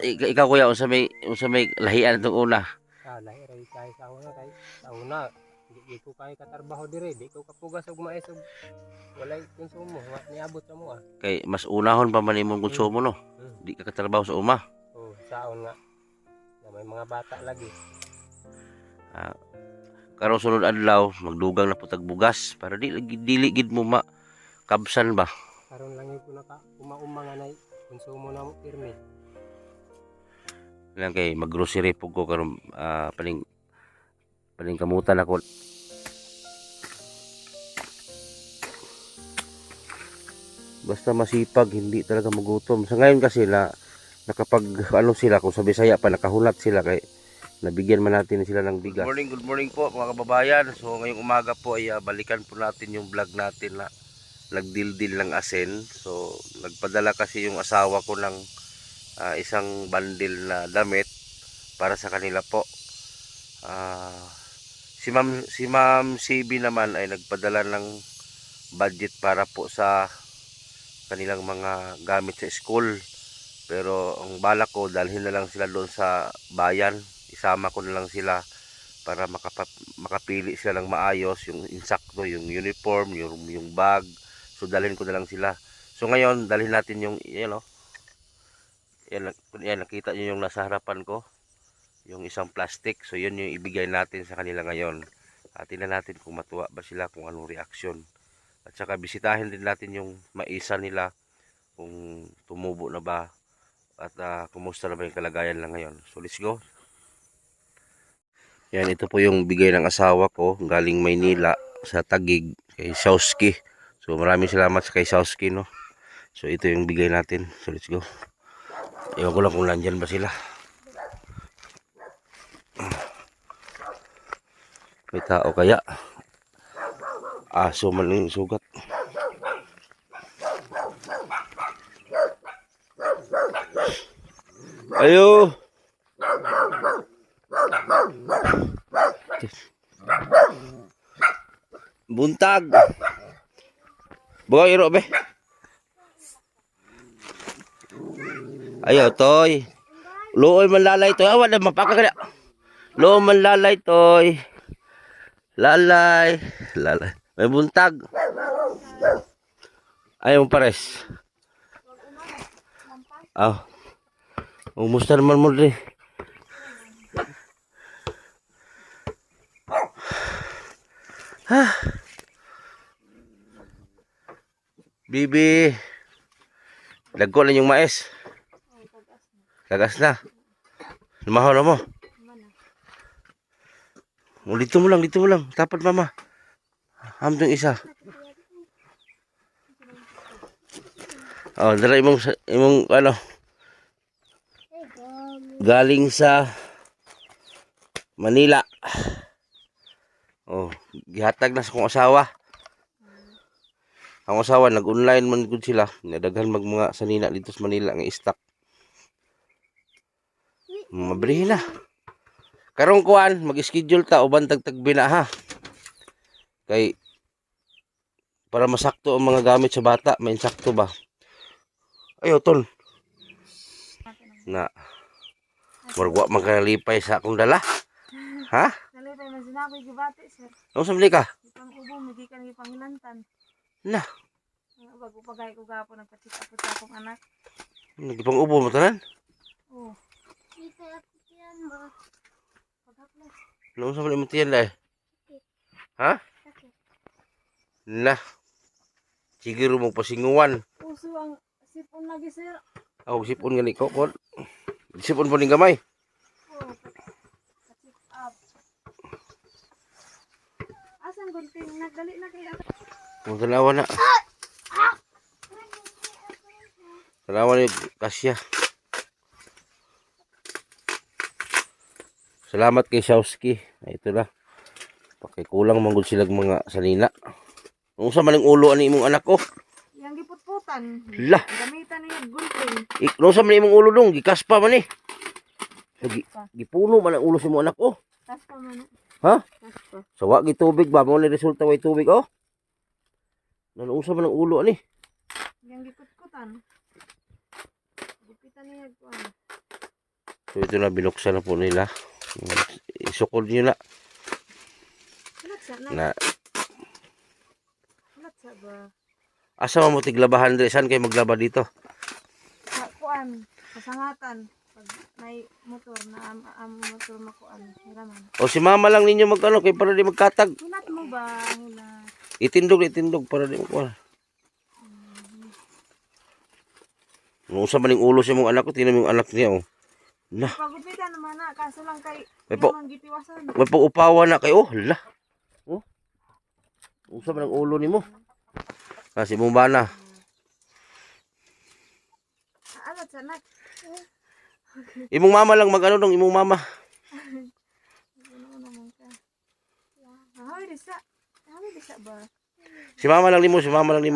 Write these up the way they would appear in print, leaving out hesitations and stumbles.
ikaw kuya unsa may lahian itong una. Lahi ray kay sa una di ko kay katrabaho dire, di ko kapugas og mais og walay konsumo wa niabot sa mo. Kay mas unahon pa man imong konsumo no. Di ka katrabaho sa uma. Oh, saon nga na may mga bata lagi. Karong sunod adlaw magdugang na putag bugas para dili gid mo makabsan ba. Karon lang ko naka uma nga nay konsumo na mo pirmi. Lang kay maggrocery pug ko karon paling kamutan ako. Basta masipag, hindi talaga magutom. Sa ngayon kasi nakapag ano sila, kung sa Bisaya pa nakahulat sila kay nabigyan man natin sila ng bigas. Good morning po mga kababayan. So ngayong umaga po ay balikan po natin yung vlog natin na nagdildil ng asin. So nagpadala kasi yung asawa ko ng isang bandil na damit para sa kanila po. Si Ma'am CB naman ay nagpadala ng budget para po sa kanilang mga gamit sa school. Pero ang balak ko dalhin na lang sila doon sa bayan. Isama ko na lang sila para makapili sila ng maayos, yung insakto, yung uniform, yung bag. So dalhin ko na lang sila. So ngayon dalhin natin yung yan nakita niyo yung nasa harapan ko, yung isang plastic. So yun yung ibigay natin sa kanila ngayon. Tingnan natin kung matuwa ba sila, kung anong reaksyon. At saka bisitahin din natin yung maisa nila, kung tumubo na ba at kumusta na ba yung kalagayan lang ngayon. So let's go. Yan, ito po yung bigay ng asawa ko galing Maynila sa Taguig kay Shawski. So maraming salamat sa kay Shawski, no. So ito yung bigay natin. So let's go. Ewan ko lang kung nandyan ba sila. May tao kaya? Aso man yung sugat. Ayo. Buntag. Bukaw iro be. Ayo toy. Looy man lalay toy. Awa na mapaka kada. Looy man lalay toy. Lalay. May buntag. Ayaw pares. Umusta naman mo rin. Bibi. Lagko lang yung mais. Lagas na. Lumahaw na mo. Dito mo lang. Tapat mama. Hamdong isa. Dala imong ano. Galing sa Manila. Gihatag na sa kong asawa. Ang asawa nag-online man gud sila, nadaghan mga sanina dito sa Manila nga stock. Mabili na. Karong kuan mag-schedule ta uban tagtagbi na ha. Kay para masakto ang mga gamit sa bata, may insakto ba. Ayo tol. Na Marwa man kalipay sa akong dala. Ha? Nalipay man sinabi gibati sir. Ano sa ka? Ipang ubo migi kan ipangilantan. Na. Bago pagay ko gapo nagpa-check up sa akong anak. Nagipang ubo mo tanan? Oh. Ito yan ba? Pagaplas. Ano sa mo tiyan dai? Ha? Na. Siguro mo pasinguan. Uso ang sipon lagi sir. Sipon gani ko kon. Sipon po ning gamay. Oh. Pa-check up. Asan gunting nagdali na kay ako. Kung tanawa na. Tanawa ni Kasya. Salamat kay Shawski. Ito na. Pakikulang manggod sila mga sanina. Kung sa maling ulo ani imong anak ko. Yang giputputan. Lah. Gamitan niya gunting. Kung sa maling imong ulo dong. Gikaspa man eh. Gipuno man ang ulo sa imong anak ko. Kaspa man. Ha? Kaspa. Sawa gitubig ba? Mo ni resulta way tubig oh. Nanuusa man ang ulo ani. Yang giputputan. Gupitan niya kuan. So ito na, binuksan na po nila. Isukol nyo na. Na Ulat sa ba? asa mo tiglabahan dre? Saan kayo maglaba dito? Sa kuan, sa sangatan. Pag may motor na motor makuan, hiraman. O si mama lang ninyo magkano kay para di magkatag. Hulat mo ba? Hulat. Itindog para di magkuha. Nung usa man yung ulo sa mong anak ko, tingnan mo yung anak niya oh. Na, Pagupitan naman na, kaso lang kay may po, naman gitiwasan. may pag-upawa na kayo. Oh, hala. Oh. Usa man ang ulo nimo. Kasi mong bana. Alat sa nak. Imong mama lang magano dong imong mama. Ano naman ka? Hawid isa. Hawid isa ba? Si mama lang nimo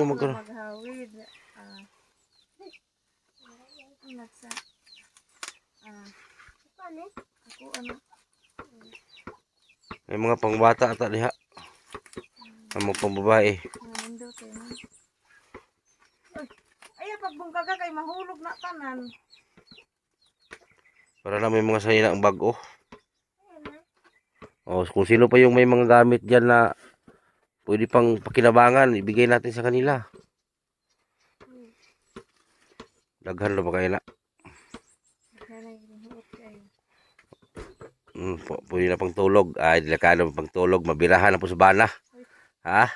magano. Maghawid. Ulat sa. Ako ano? May mga pangbata ata diha. Ang mga pangbabae. Nando tayo man. Ay, pagbungkaga kay mahulog na tanan. Para na may mga sanina ang bago. O kung sino pa yung may mga gamit diyan na pwede pang pakinabangan, ibigay natin sa kanila. Daghan na ba kayo na? Pwede na pang tulog. Ay, delikado pang tulog. Mabirahan na po sa bana. Ha?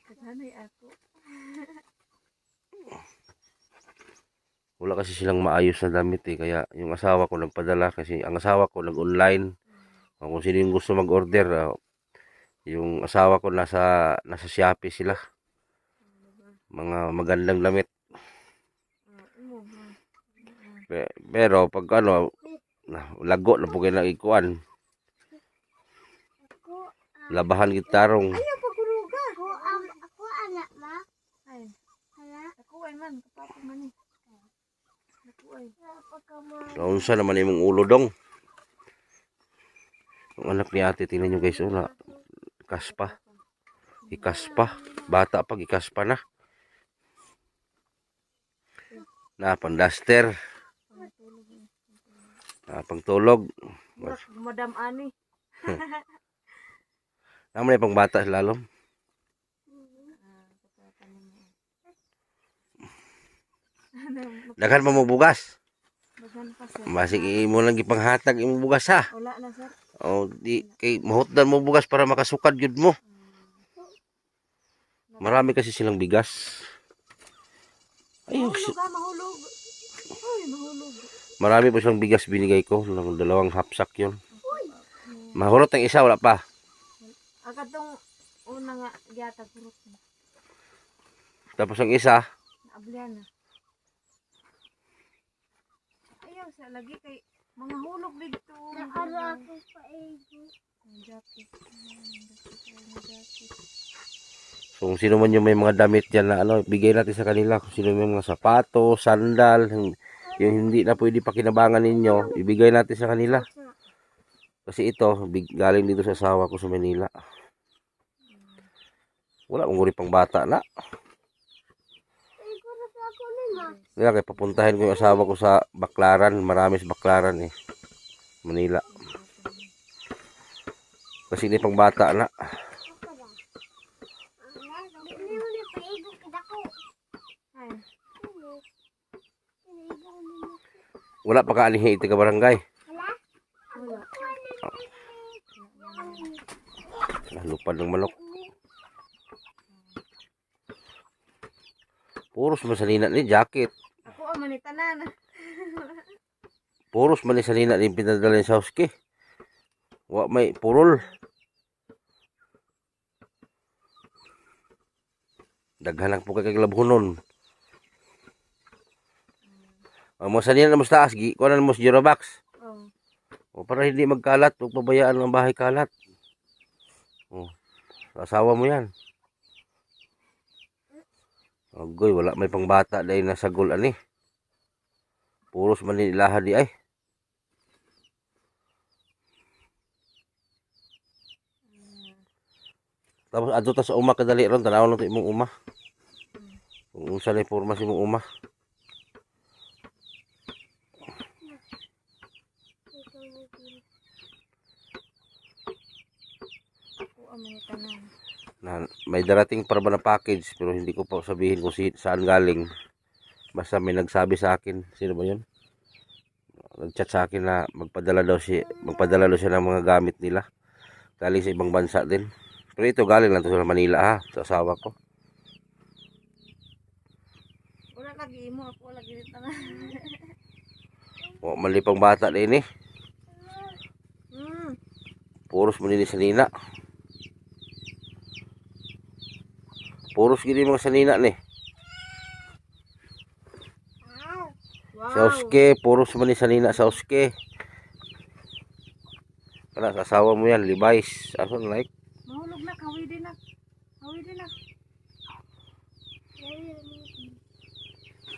Kasanay ako. Wala kasi silang maayos na damit eh. Kaya yung asawa ko nagpadala kasi ang asawa ko nag-online. Kung sino yung gusto mag-order, yung asawa ko nasa Shopee sila. Mga magandang damit. Pero pag ano, lago na po kayo ng ikuan. Labahan gitarong. Ayaw paguluga. Ako anak ma. Ay. Ako ay man. Kapapa man eh. Ako ay. Naunsa naman imong ulo dong. Ang anak ni ate, tingnan nyo guys, oh, kaspa. Ikaspa. Bata pag ikaspa na. Na, pandaster. Pangtulog. Madam Ani. Naman yung pang bata lalom. Daghan pa mo bugas. Bagan pa sir. Masig mo lang gipanghatag imong bugas ha. Wala na sir. O di kay mahutdan mo bugas para makasukad jud mo. Marami kasi silang bigas. Ay, Mahulog ha, mahulog. Uy, mahulog. marami po silang bigas binigay ko. Dalawang hapsak yun. Mahulot ang isa, wala pa. Agatong una nga gyatag kurot na. Tapos ang isa, Naablihan na. Ayaw sa lagi kay mga hulog dito. Naara ako pa ego. Ang jacket. so kung sino man yung may mga damit dyan na ano, bigay natin sa kanila. Kung sino may mga sapato, sandal, yung hindi na pwede pakinabangan ninyo, ibigay natin sa kanila. Kasi ito, galing dito sa asawa ko sa Manila. Wala mong guri pang bata na. Kaya kaya papuntahin ko yung asawa ko sa Baklaran. Marami sa Baklaran eh. Manila. Kasi hindi pang bata na. Wala pa kaalihin iti ka barangay. Lupad ng manok. Puros masalina ni jacket. Ako ang manitanan. Puros man ni salina ni pinadala sa house. Wa may purol. Daghan lang po kay labhonon. Ang mga salina na mas taas, kuhanan mo sa Jurabox. O para hindi magkalat, huwag pabayaan ng bahay kalat. O, asawa mo yan. Agoy, wala may pangbata dahil nasa gulan eh. Puros manilaha di ay. Tapos adto ta sa uma kadali ron, tanawon lang to imong uma. Kung unsa na porma si mong uma. Ako ang mga tanan. May darating para ba na package pero hindi ko pa sabihin kung saan galing. Basta may nagsabi sa akin. Sino ba yun? Nag-chat sa akin na magpadala daw siya ng mga gamit nila. Galing sa ibang bansa din. Pero ito galing lang to sa Manila ha, sa asawa ko. Wala lagi mo, ako lagi dito na. O, mali pang bata din eh. Puros mo din sa nina. Puros gini mga sanina ni. Wow. Sa uske, puros man ni sanina sa uske. Kana sa asawa mo yan, Levi's. Asan like? Mahulog na, kawi din na. Kawi din na.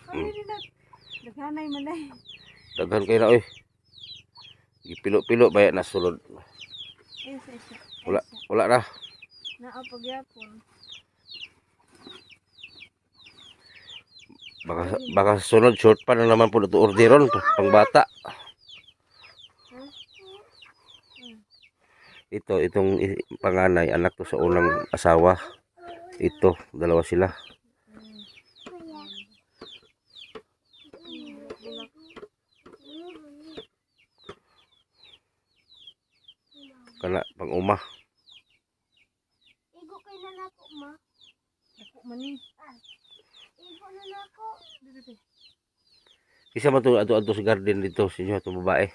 Kawi din na. Daghanay man ay. Daghan kayo na oy. Gipilo-pilo baya na sulod. Isa. Wala na. Naapagyapon. Baka sa sunod short pa na naman po ito orderon pang bata. Itong panganay anak to sa unang asawa. Ito, dalawa sila. Kana pang uma. Igo kay na nako, ma. Ako man ni. Igo na nako. Dito. Isa man to ato sa garden dito sa inyo itong babae.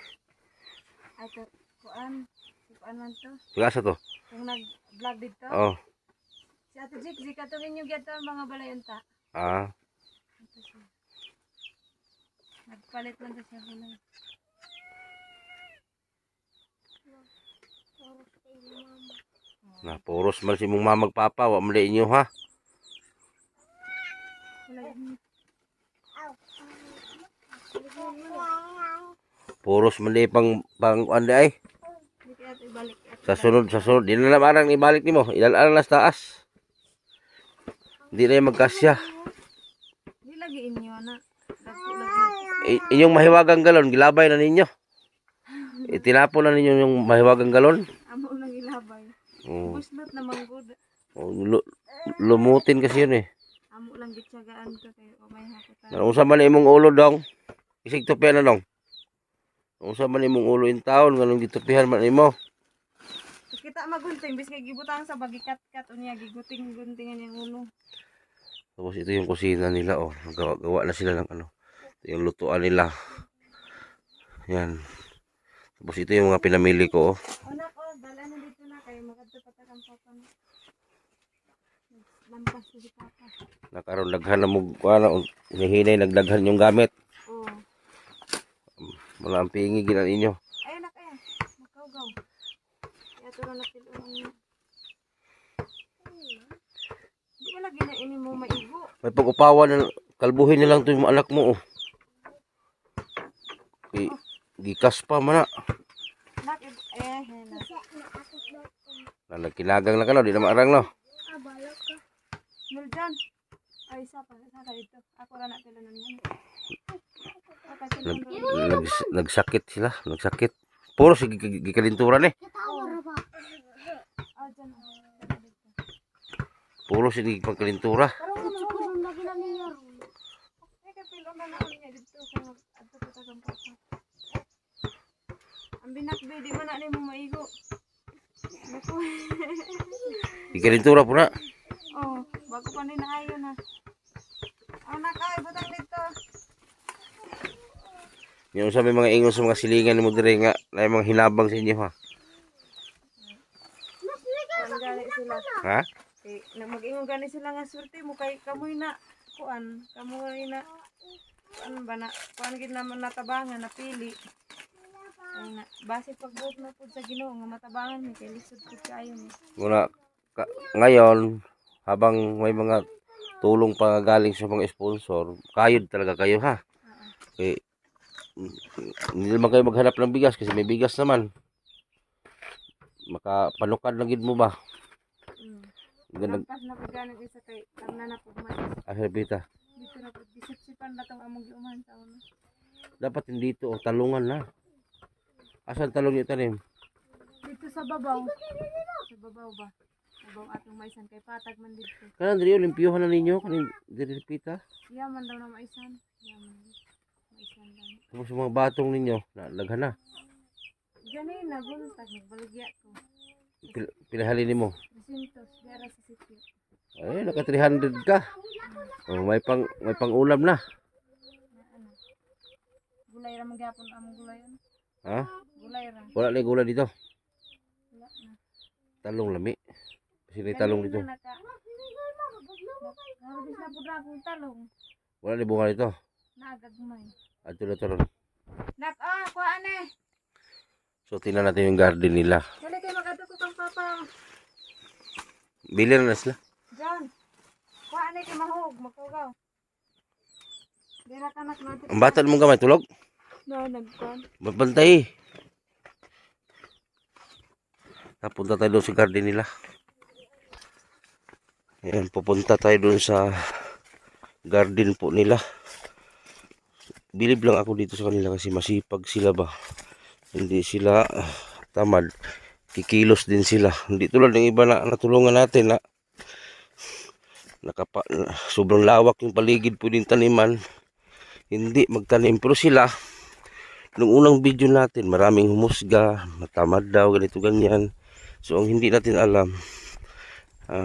Ato, kuan man to. Pagasa to? Kung nag-vlog dito. Oh. Si Ate Jik, ato ninyo gato ang mga balayonta. Ah. Ito siya. Nagpalit man to siya balay. Na puros man si mong mamagpapa, wa man inyo ha. Puros man pang ande ay. Sa sunod, di na naman ibalik nimo. Ilalaan na sa taas. Hindi na yung magkasya. Di lagi inyo na. Dagko lagi. Inyong mahiwagang galon, gilabay na ninyo. Itinapon na ninyo yung mahiwagang galon. Amo nang ilabay. Oh. Buslot na manggod. Oh, lumutin kasi yun eh. Amo lang gitsagaan to kay o may hakutan. Unsa man imong ulo dong? Isig tupian na dong. Unsa man imong ulo in taon nganong gitupihan man imo? Kita magunting bis kay gibutang sa bagikat-kat unya giguting-guntingan yung ulo. Tapos ito yung kusina nila oh. Gawa na sila ng ano. Ito yung lutuan nila. Yan. Tapos ito yung mga pinamili ko oh. Anak ko, dala na dito na kay magadto pa ta kang papa mo. Lampas si papa. Nakaroon daghan na mo ano, hinihinay nagdaghan yung gamit. Oh. Wala ang pingi ginan inyo. Ay anak ay. Makaugaw. Yato na napilon niya. Di ba lagi na ini mo maigo? May pag-upawan na kalbuhin na lang to yung anak mo oh. Gikas pa man na. Nak eh na. Nagkinagang na ka no, di na maarang no. Nuljan. Ay isa pa dito. Ako ra na pilunon niya. Nagsakit sila, nagsakit. Puro gikalinturan eh. Puro sige pagkalintura. Ang binakbe, di man na mo maigo. Naku. Gikalintura po na. Oh, bago pa nila ayo na. Anak ay, butang dito. Yung sa may mga ingon sa mga silingan mo dire nga, na mga hinabang sa inyo ha. Ang gani sila. Ha? Eh, na mag-ingon gani sila nga swerte mo kay kamoy na kuan, kamoy na ano ba na kuan gid naman natabangan napili. Ay na base pagbuot na pud sa Ginoo nga matabangan mi kay lisod pud kayo ni. Muna ngayon habang may mga tulong pa galing sa mga sponsor, kayod talaga kayo ha. Okay. Hindi naman kayo maghanap ng bigas kasi may bigas naman. Makapanukad lang gid mo ba? Ganda. Lampas na po ganang isa kay tangna na po mais. Asal pita. Dito na po disip-sipan na tong among giuman sa una. Dapat hindi ito, oh, talungan na. Asan talong yung tanim? Dito sa babaw. Sa babaw ba? Babaw atong maisan kay patag man dito. Kanan diri limpyuhan na ninyo kanin diri pita. Yaman daw na maisan. Yaman. Maisan lang. Tapos yung mga batong ninyo, nalaghan na. Gani na buntag nagbaligya ko. Pinahali nimo. 300 dara sa sitio. Ay, naka 300 ka. Oh, may pang ulam na. Ano? Gulay ra magyapon among gulayan. Ha? Gulay ra. Wala na gulay dito. Wala na. Talong lami. Kasi may talong dito. Harvest na po na akong talong. Wala na bunga dito. Nagagmay. Ato na taron. Kuhaan eh. So, tingnan natin yung garden nila. Dali kayo magkatuko kang papa. Bili na sila. John. Kuhaan eh kay mahog. Magtugaw. Dira ka nak natin. Ang bata mong gamay, tulog. No, nagkuhan. Mabantay. Napunta tayo doon sa garden nila. Ayan, pupunta tayo doon sa garden po nila. Bilib lang ako dito sa kanila kasi masipag sila ba. Hindi sila tamad. Kikilos din sila. Hindi tulad ng iba na natulungan natin na sobrang lawak yung paligid pwedeng taniman. Hindi magtanim. Pero sila, nung unang video natin, maraming humusga, matamad daw, ganito ganyan. So, ang hindi natin alam,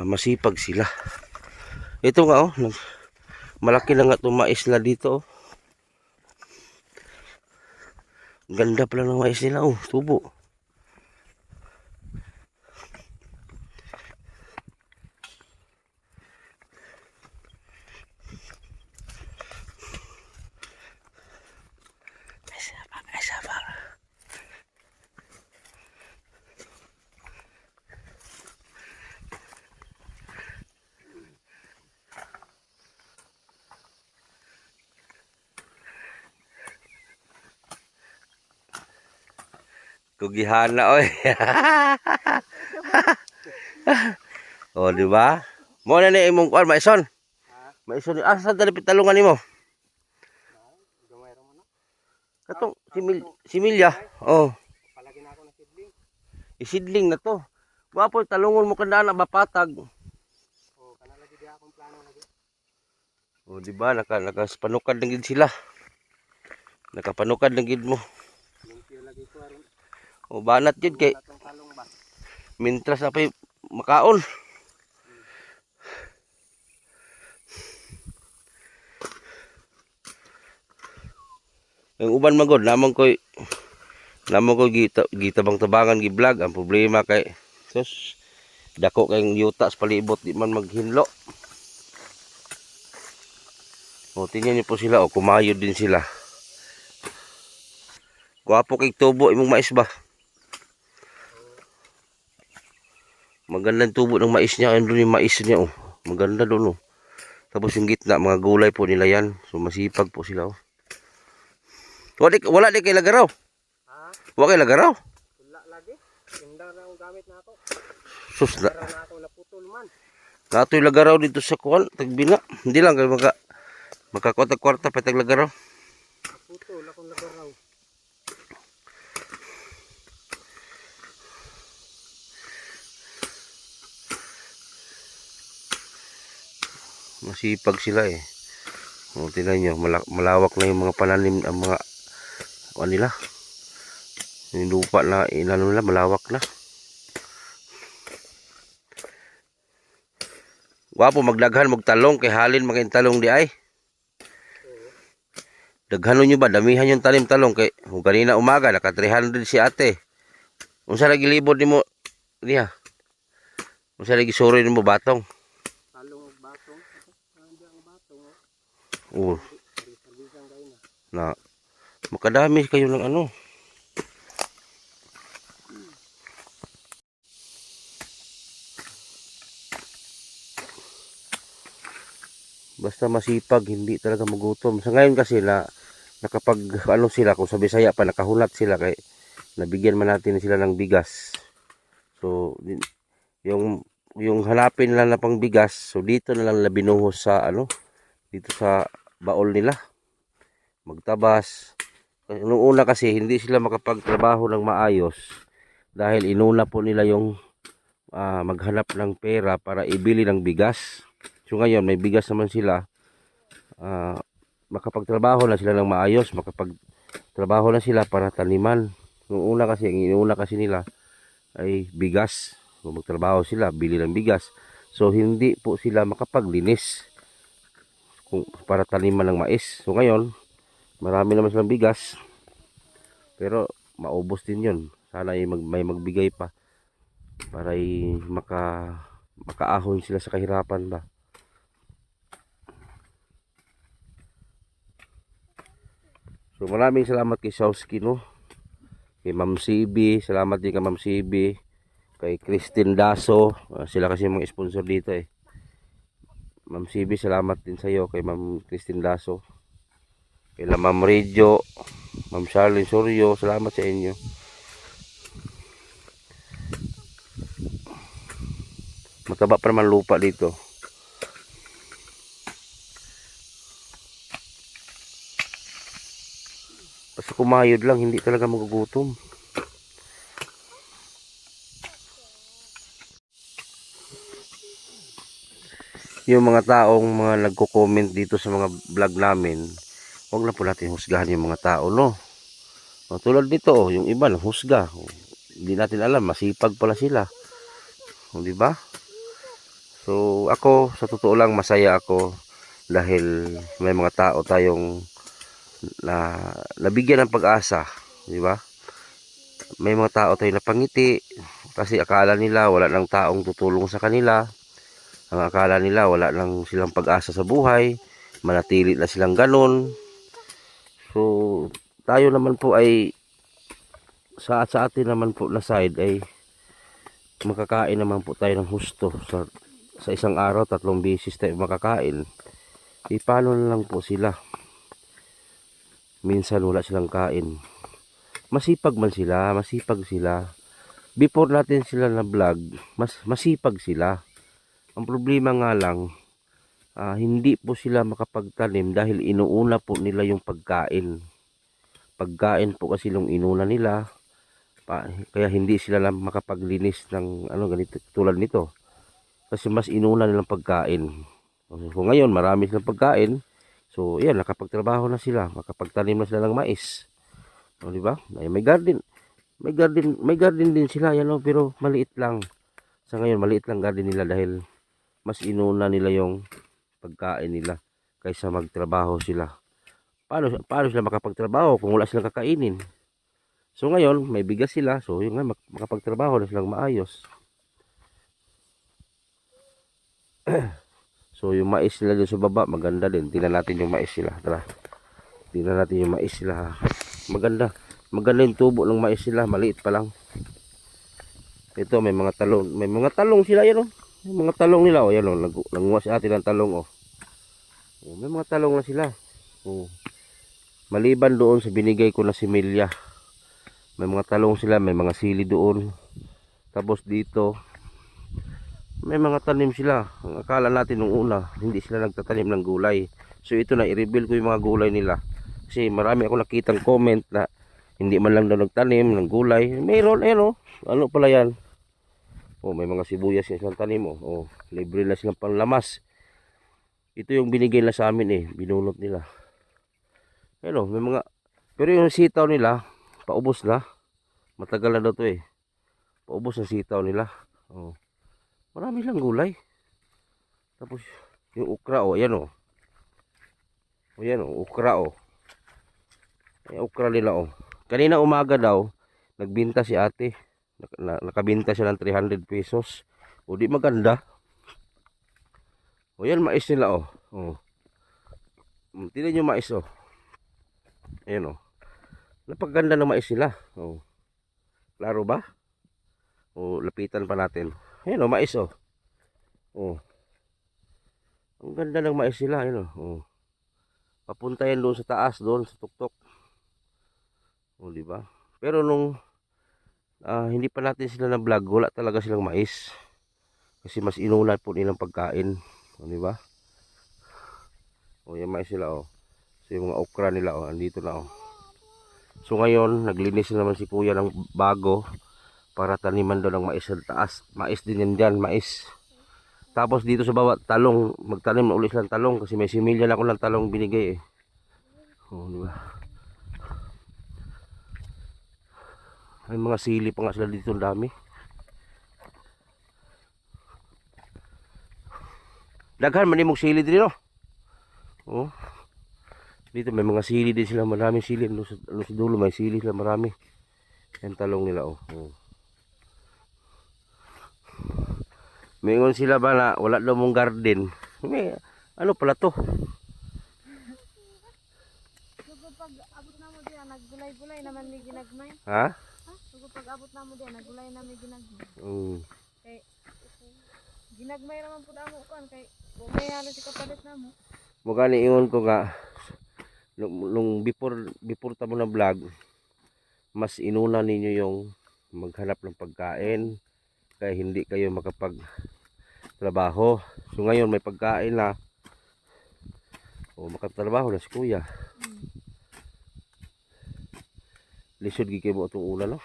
masipag sila. Ito nga, oh, malaki na nga itong mais na dito, oh. Ganda pala ng mais nila, oh, tubo. Kugihan na, oy. Oh, di ba? Mo na ni imong kuan, maison. Maison ni asa dali pitalungan nimo? Gamay ra mo na. Katong similya. Oh, Palagi na ako na sidling. isidling na to. Wapo talungon mo kanda na bapatag. Oh, kana lagi di akong plano lagi. Oh, di ba? Nakapanukad na gid sila. Nakapanukad na gid mo. Limpyo lagi ko aron. O banat yun kay Natong talong ba? mintras na pa makaon. Ang uban magod namang koy gitabang tabangan gi vlog. Ang problema kay sus dako kay yuta sa palibot di man maghinlo. O tingnan niyo po sila, o kumayod din sila. Guwapo kay tubo imong mais ba? Magandang tubo ng mais niya. Ano yung mais niya, oh. Maganda doon, oh. Tapos yung gitna, mga gulay po nila yan. So masipag po sila, oh. Wala di kay lagaraw. Ha? Wala kay lagaraw. Wala lagi. Indang na ang gamit na ako. Sus na. Para na ako naputol man. Natoy lagaraw dito sa kuwan, tagbina. Hindi lang kay magkakwarta kwarta pa tag lagaraw. Naputol akong lagaraw. Masipag sila eh. O, tingnan nyo, malawak na yung mga pananim, ang mga kuwan nila. Yung lupa na inano nila, malawak na. Wapo magdaghan magtalong kay halin magain talong di ay. Daghanon nyo ba damihan yung tanim talong kay kung kanina umaga naka 300 si ate. Unsa lagi libod nimo niya? Unsa lagi suro nimo batong? Talong ug batong. Nandiyan ang batong. Oo. Servisang kayo Na na. makadami kayo ng ano. Basta masipag, hindi talaga magutom. Sa ngayon kasi nakapag ano sila, kung sa Bisaya pa nakahulat sila kay nabigyan man natin sila ng bigas. So yung yung hanapin nila na pangbigas, so dito na lang nila binuhos sa dito sa baol nila. Magtabas. Noong una kasi hindi sila makapagtrabaho ng maayos dahil inuna po nila yung maghanap ng pera para ibili ng bigas. So ngayon may bigas naman sila, makapagtrabaho na sila ng maayos, makapagtrabaho na sila para taniman. Noong una kasi, ang inuna kasi nila ay bigas. So magtrabaho sila, bili ng bigas. So hindi po sila makapaglinis para taniman ng mais. So ngayon, marami naman silang bigas. Pero maubos din yun. Sana may magbigay pa para makaahon sila sa kahirapan ba. So maraming salamat kay Shawski, no? Kay Ma'am CB, salamat din kay Ma'am CB, kay Christine Daso, sila kasi yung mga sponsor dito eh. Ma'am CB, salamat din sa iyo, kay Ma'am Christine Daso, kay Ma'am Reggio, Ma'am Charlene Sorio, salamat sa inyo. Mataba pa naman lupa dito. Basta kumayod lang, hindi talaga magugutom. Yung mga taong mga nagko-comment dito sa mga vlog namin, huwag na po natin husgahan yung mga tao, no? Tulad dito, yung iba husga. Hindi natin alam, masipag pala sila. Di ba? So ako, sa totoo lang, masaya ako dahil may mga tao tayong nabigyan ng pag-asa, di ba? May mga tao tayong napangiti kasi akala nila wala nang taong tutulong sa kanila. Ang akala nila wala nang silang pag-asa sa buhay, manatili na silang ganon. So tayo naman po ay sa atin naman po na side ay makakain naman po tayo ng husto sa isang araw, 3 beses tayo makakain. Paano na lang po sila? Minsan wala silang kain. Masipag man sila, masipag sila. Before natin sila na vlog, masipag sila. Ang problema nga lang, hindi po sila makapagtanim dahil inuuna po nila yung pagkain. Pagkain po kasi yung inuna nila, kaya hindi sila lang makapaglinis ng ganito, tulad nito. Kasi mas inuna nilang pagkain. So ngayon, marami silang pagkain. So yan, nakapagtrabaho na sila, makapagtanim na sila ng mais. O, di ba? May garden. May garden din sila, yan, pero maliit lang. Sa ngayon, maliit lang garden nila dahil mas inuna nila yung pagkain nila kaysa magtrabaho sila. Paano sila makapagtrabaho kung wala silang kakainin? So ngayon, may bigas sila. So yun nga, makapagtrabaho na silang maayos. So yung mais nila dun sa baba, maganda din. Tingnan natin yung mais nila. Tara. Tingnan natin yung mais nila. Maganda. Maganda yung tubo ng mais nila. Maliit pa lang. Ito, may mga talong. May mga talong sila yan, May mga talong nila, yan, nanguha si ate ng talong, may mga talong na sila. Maliban doon sa binigay ko na similya, may mga talong sila, may mga sili doon. Tapos dito, may mga tanim sila. Ang akala natin nung una, hindi sila nagtatanim ng gulay. So ito na, i-reveal ko yung mga gulay nila. Kasi marami ako nakitang comment na hindi man lang daw nagtanim ng gulay. Mayroon, ano pala yan? May mga sibuyas na silang tanim. Libre na silang panlamas. Ito yung binigay na sa amin binunot nila. May mga, pero yung sitaw nila, paubos na. Matagal na daw to Paubos na sitaw nila. Marami lang gulay. Tapos yung ukra, ayan Ayan ukra Yung ukra nila Kanina umaga daw, nagbinta si ate. Nakabinta siya ng 300 pesos. Di maganda. Yan mais nila tingnan yung mais Ayan napaganda ng mais nila. Klaro ba? Lapitan pa natin. Ayan mais ang ganda ng mais nila. Ayan papunta yan doon sa taas, doon sa tuktok. Di ba? Pero nung hindi pa natin sila na vlog, wala talaga silang mais. Kasi mas inulan po nilang pagkain. O, di ba? O, yung mais sila, o. So, yung mga okra nila, o, andito na, o. So, ngayon, naglinis na naman si kuya ng bago para taniman daw ng mais sa taas. Mais din yan dyan, mais. Tapos dito sa bawat talong, magtanim na ulit silang talong kasi may similya na ako ng talong binigay, eh. O, di ba? Ay, mga sili pa nga sila dito, ang dami. Daghan man imong sili din, no? Oh. Dito may mga sili din sila, maraming sili. Ano sa dulo may sili sila, marami. Yan talong nila, oh. Oh. Mingon sila ba na wala daw mong garden. May, ano pala to? Sugo pag abot na mo diyan, naggulay-gulay naman may ginagmay. Ha? Sugo pag abot na mo diyan, naggulay na may ginagmay. Kay ginagmay naman pud amo kon kay may halos ikapalit na mo. Mukha ni ingon ko nga nung before tamo na vlog, mas inuna ninyo yung maghanap ng pagkain kaya hindi kayo makapag trabaho. So ngayon may pagkain na, o makatrabaho na si kuya. Lisod gigay mo itong ulan, no?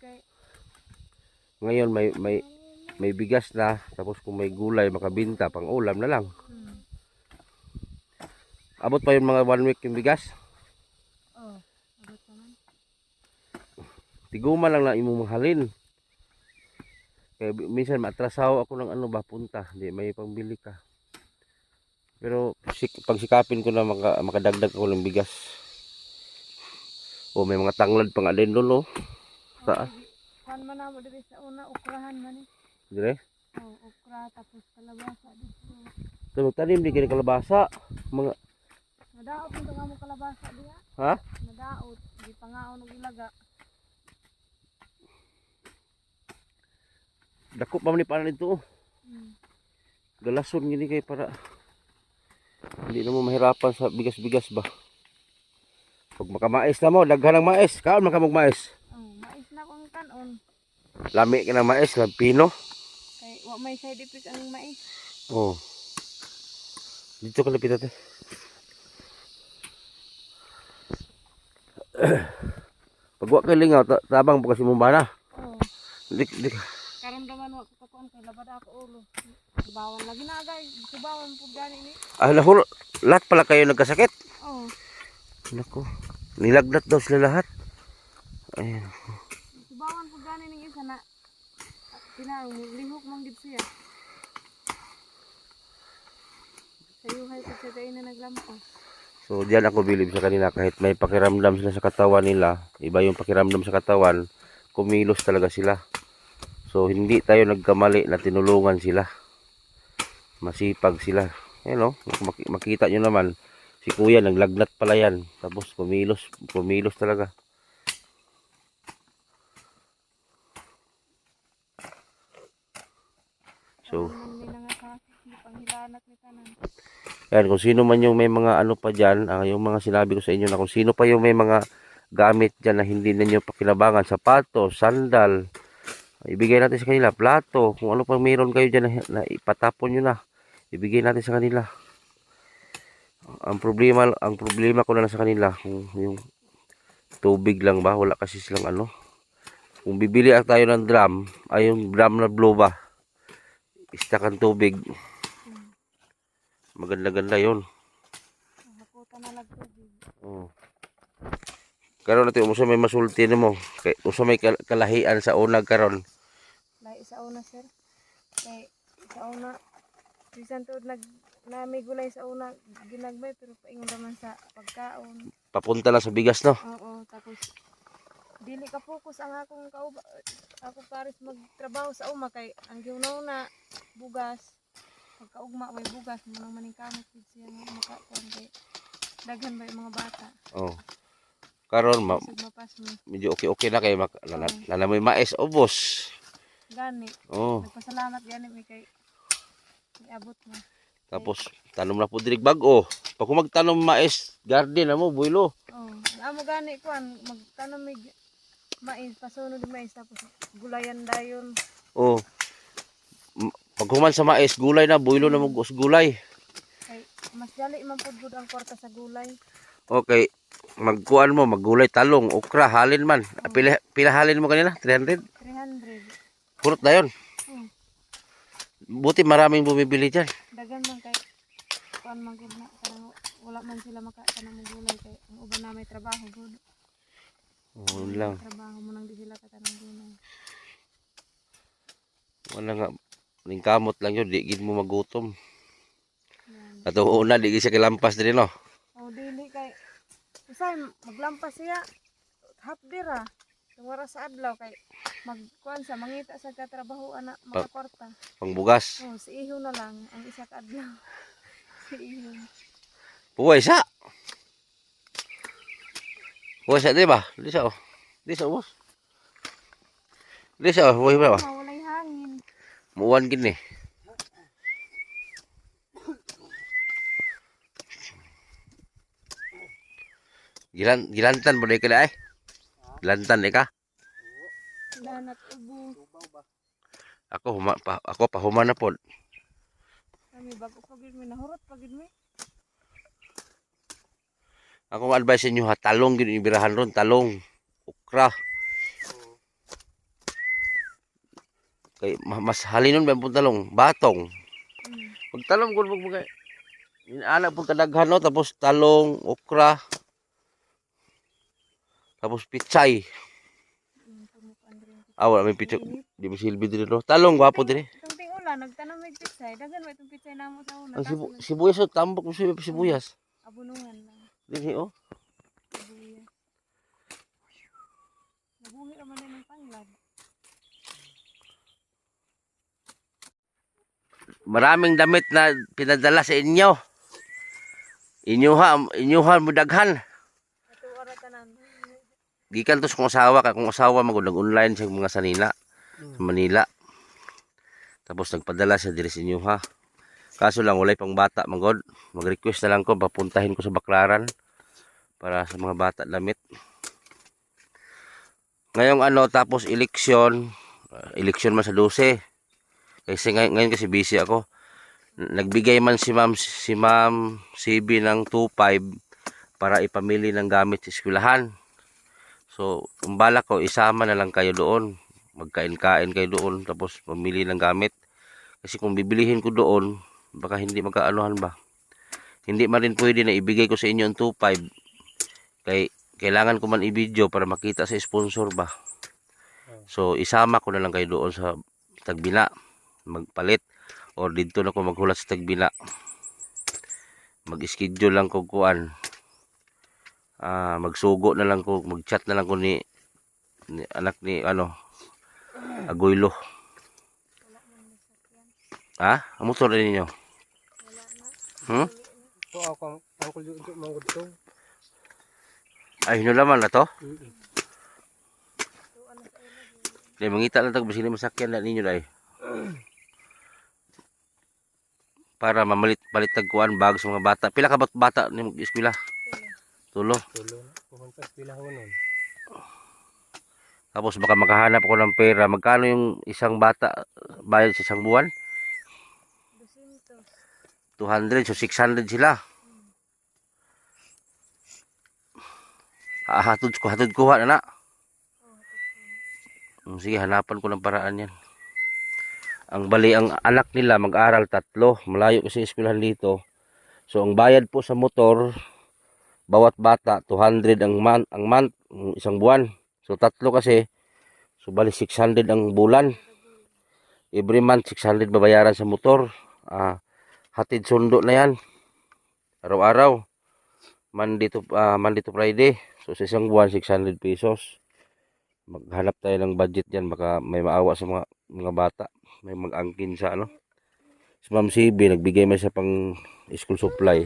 Kay Ngayon may bigas na, tapos kung may gulay makabinta pang ulam na lang. Abot pa yung mga 1 week yung bigas. oh, abot naman. Tiguma lang na imong mahalin. Kaya minsan matrasaw ako ng ano ba punta, hindi may pangbili ka. Pero pagsikapin ko na makadagdag ako ng bigas. O may mga tanglad pa nga din doon, no? Saan? Kuan man na mo diri sa una, ukrahan man eh. Dire? Oh, okra tapos kalabasa dito. Ito tanim di kini kalabasa. Mga Nadaot mo nga mo kalabasa diha. ha? Nadaot, di pangaon og ilaga. Dako pa man ni panan dito. Mm. Galason gini kay para hindi na mo mahirapan sa bigas-bigas ba. Pag makamais na mo, daghan ng mais. Kaon man ka mong mais. Oh, mais na kong kanon. Lami ka ng mais, pino. Kay wa may side effect ang mais. Oh. Dito ka lapit ate. Pag wa kay lingaw, tabang po kasi mong bana. Oh, Di karon daman wa ko kakuan kay labad ako ulo. Subawan lagi na agay, subawan pud gani ni. lahul, lahat pala kayo nagkasakit. Oh, Nako, nilagnat daw sila lahat. Ayan. subawan pud gani ning isa na lihok man gid siya. Sayuhay ko siya dahil na naglampas. So diyan ako bilib sa kanila kahit may pakiramdam sila sa katawan nila, iba yung pakiramdam sa katawan, kumilos talaga sila. So hindi tayo nagkamali na tinulungan sila. Masipag sila. Ayan, no? Makita nyo naman si kuya naglagnat pala yan. Tapos kumilos talaga. So Hindi na nga ka, hindi panghilanat ni tanan. yan, kung sino man yung may mga ano pa dyan, yung mga sinabi ko sa inyo na kung sino pa yung may mga gamit dyan na hindi ninyo pakinabangan, sapatos, sandal, ibigay natin sa kanila, plato, kung ano pang meron kayo dyan na ipatapon nyo na, ibigay natin sa kanila. Ang problema ko na lang sa kanila, kung yung tubig lang ba, wala kasi silang ano. Kung bibili tayo ng drum, ay yung drum na blow ba, istakan tubig. Maganda-ganda yun. Hakutan na lang tubig. Oh. Karon natin usa may masulti nimo. Kay usa may kalahian sa unag karon. Lahi sa una sir. Kay sa una bisan tuod may gulay sa una ginagmay pero paingon naman sa pagkaon. Papunta lang sa bigas, no. Oo, tapos dili ka focus ang akong ako pares magtrabaho sa uma kay ang giunaw na bugas. Pagkaugma may bugas mo nang maning kamot gid siya nga makakuan kay daghan ba yung mga bata. Oh. Karon Isog mapas mo. medyo okay na kay na may mais ubos. Gani. Oh. Nagpasalamat gani mi kay iabot mo. Tapos tanom na po dirig bag-o. Pag kung magtanom mais, garden na mo builo. Oh, amo gani kuan magtanom mig mais pasunod ng mais tapos gulayan dayon. Oh. Pag human sa mais, gulay na, builo na mo gulay. Kay mas dali man pud gud ang kwarta sa gulay. Okay, magkuan mo, maggulay, talong, okra, halin man. Pila halin mo kanina? 300? 300. Purot na yun. Hmm. Buti maraming bumibili dyan. Dagan man kay kuan man gud na kanang wala man sila kanang gulay kay ang uban na may trabaho gud. Oo lang. Trabaho mo nang di sila katanang gulay. Wala nga. Ning kamot lang yun, di gid mo magutom. Yan. Ato una, di gid siya kilampas din, no? O dili kay usay maglampas siya half dira. Wala sa adlaw kay magkuan sa mangita sa katrabaho ana makakwarta. Pangbugas. Oh, si iho na lang ang isa ka adlaw. Si iho. Buhay sa. Buhay sa, di ba? Di sa, oh. Di sa, boss. Di sa, oh. Buhay ba? Walay hangin. Muwan gini. Gilantan mo na ka na eh. Gilantan ka. Lanat ubo. Ako pahuman na pod. Kami bago pagid mi nahurot pagid mi. Ako advice inyo ha, talong gid ibirahan ron, talong, okra. Kay mas halinon ba pud talong, batong. Pag talong gud mo kay inaala pud kadaghan no, tapos talong, okra. Tapos pitsay. Wala may pitsay, di mo silbi diri no. Talong gwapo diri. Itong ting-ulan nagtanong mig pitsay, dagan wa itong pitsay namo sa una. Ang sibuyas o tambok mo sibuyas. Abunungan lang. Dili oh. Sibuyas. Nabuhi naman din ng panglad. Maraming damit na pinadala sa inyo. Inyuha mo daghan. Ato ora tanan. Gikan to sa kong asawa, kung asawa magud nag-online sa mga sanina sa Manila. Tapos nagpadala siya diri sa inyuha. Kaso lang walay pang bata magod. Mag-request na lang ko papuntahin ko sa Baklaran para sa mga bata damit. Ngayong tapos eleksyon man sa 12. Kasi ngayon kasi busy ako. Nagbigay man si Ma'am CB ng 2.5 para ipamili ng gamit sa eskwelahan. So, ang balak ko isama na lang kayo doon. Magkain-kain kayo doon tapos pamili ng gamit. Kasi kung bibilihin ko doon, baka hindi magkaanuhan ba. Hindi man rin pwede na ibigay ko sa inyo ang 2.5. Kay kailangan ko man i-video para makita sa sponsor ba. So, isama ko na lang kayo doon sa Tagbina. Magpalit. Or dito na ko maghulat sa Tagbina. Mag-schedule lang ko kuan. Magsugo na lang ko, mag-chat na lang ko ni anak ni Agoylo. Ang motor na ninyo? So ako ang kulyo mangud to. Ay, hinulaman na to? Dahil mangita lang ito, basili masakyan na ninyo dahil. Para palit tagkuan bago sa mga bata. Pila ka bata ni mag-eskwela? Tulo. Pumunta sa pilahon nun. Tapos baka makahanap ako ng pera. Magkano yung isang bata bayad sa isang buwan? 200. So 600 sila. Hatod kuha na na. Sige, hanapan ko ng paraan yan. Ang anak nila mag-aral 3. Malayo kasi eskwelahan dito. So ang bayad po sa motor, bawat bata 200 ang month, isang buwan. So 3 kasi, so bali 600 ang bulan. Every month 600 babayaran sa motor. Hatid sundo na yan. Araw-araw. Monday to Friday. So sa isang buwan 600 pesos. Maghanap tayo ng budget yan. Baka may maawa sa mga bata. May mag-angkin sa Si Ma'am CB, nagbigay man siya pang school supply.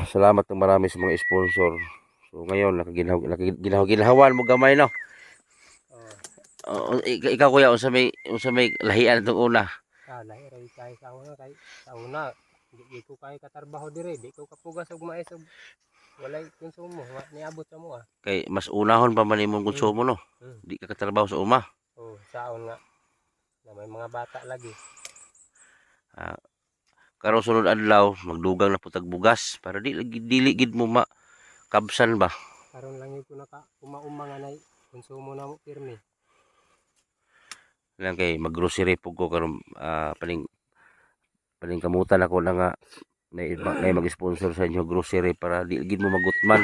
Salamat ng marami sa mga sponsor. So ngayon, nakaginahawan mo gamay, no? Ikaw kuya, unsa may lahian itong una? Lahi ray kay sa una. Di ko kay katarbaho dire, di ko kapugas og mais og walay konsumo, niabot sa mo Kay mas unahon pa man imong konsumo, no? Di ka katrabaho sa uma. Saon nga. Na may mga bata lagi. Ah, karon sunod adlaw magdugang na putag bugas para dili gid mo makabsan ba. Karon lang yun ko naka uma-uma nga nay konsumo na mo pirmi. Lang kay mag-grocery pug ko karon paling kamutan ako na nga na mag-sponsor sa inyo grocery para di gid mo magutman.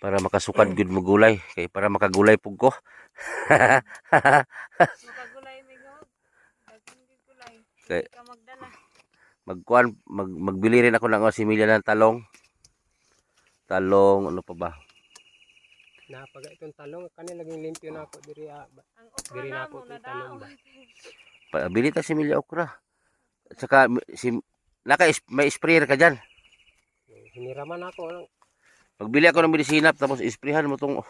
Para makasukad gud mo gulay kay para makagulay pug ko. Makagulay mi gawag. Daghang gid gulay. Kay- Hindi ka magdala. Magbili rin ako ng similya ng talong. Talong ano pa ba? Napaga itong talong kani laging limpyo na ako diri Ang okra Diri na na ako mo ito'y tanong nadaot. Bili ta similya okra. At saka may sprayer ka diyan. hiniraman ako. Pagbili ako ng medisinap tapos isprehan mo tong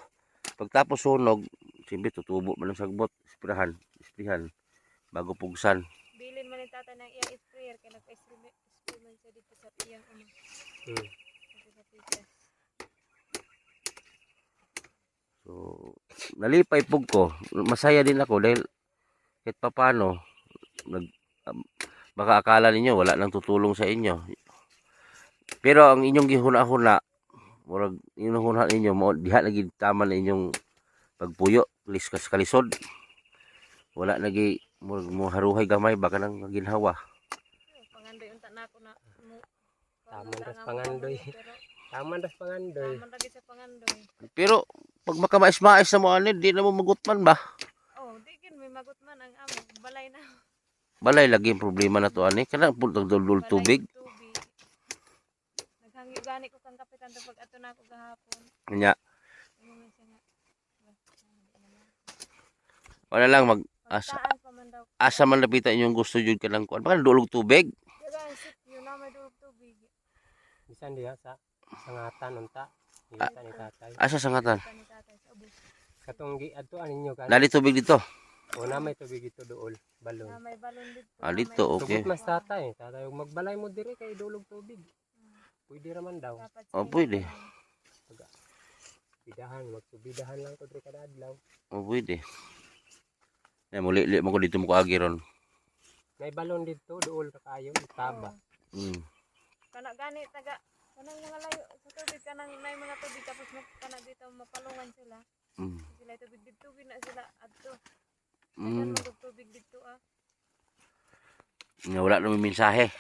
pagtapos sunog, simbi tutubo man ang sagbot, isprehan bago pugsan. Bilin man ni tatay ng iyang sprayer kay nagpa-spray man siya dito sa iyang Hmm. sa pikas. So, nalipay pug ko. Masaya din ako dahil kahit papano baka akala ninyo wala nang tutulong sa inyo. Pero ang inyong gihuna-huna, murag inyong huna ninyo mo diha lagi tama na inyong pagpuyo, liskas kalisod. Wala lagi mo haruhay gamay baka nang ginhawa. Pangandoy unta na ako na mo. Taman ras pangandoy. Taman ras pangandoy. Taman lagi sa pangandoy. Pero pag makamais-mais na mo anid, di na mo magutman ba? Oh, di gid may magot man ang amo. Balay na. Balay lagi ang problema na to ani. Kana puntang duldul tubig. Tubig. Naghangyo gani ko kang kapitan pag ato na ako gahapon. Nya, Ano man siya nga. wala lang Pagtaan pa man daw. asa man lapitan inyong gusto jud kanang kuan. Baka dulog tubig. Diba ang sityo na may durog tubig. Bisan diha sa sangatan unta. Kita ni tatay. Asa sangatan? Ni tatay sa ubos. Katong giadto ninyo kan. Dali tubig dito. O na may tubig ito dool, balon. Na may balon dito. Ah, na dito, may- okay. Sugot mas tatay. Tatay ug magbalay mo diri kay dulog tubig. Pwede raman daw. Dapat Oh, sa pwede. ibabaw. Bidahan, magsubidahan lang ko diri kada adlaw. O pwede. Ya muli mo ko dito mo ko agi ron. May balon dito dool ka kayo, taba. Mm. Kana gani taga kanang mga layo sa tubig kanang may mga tubig tapos kana dito mapalungan sila. Mm. Sila tubig dito na sila adto. Mm. Magod tubig dito ah. Nga wala na may mensahe.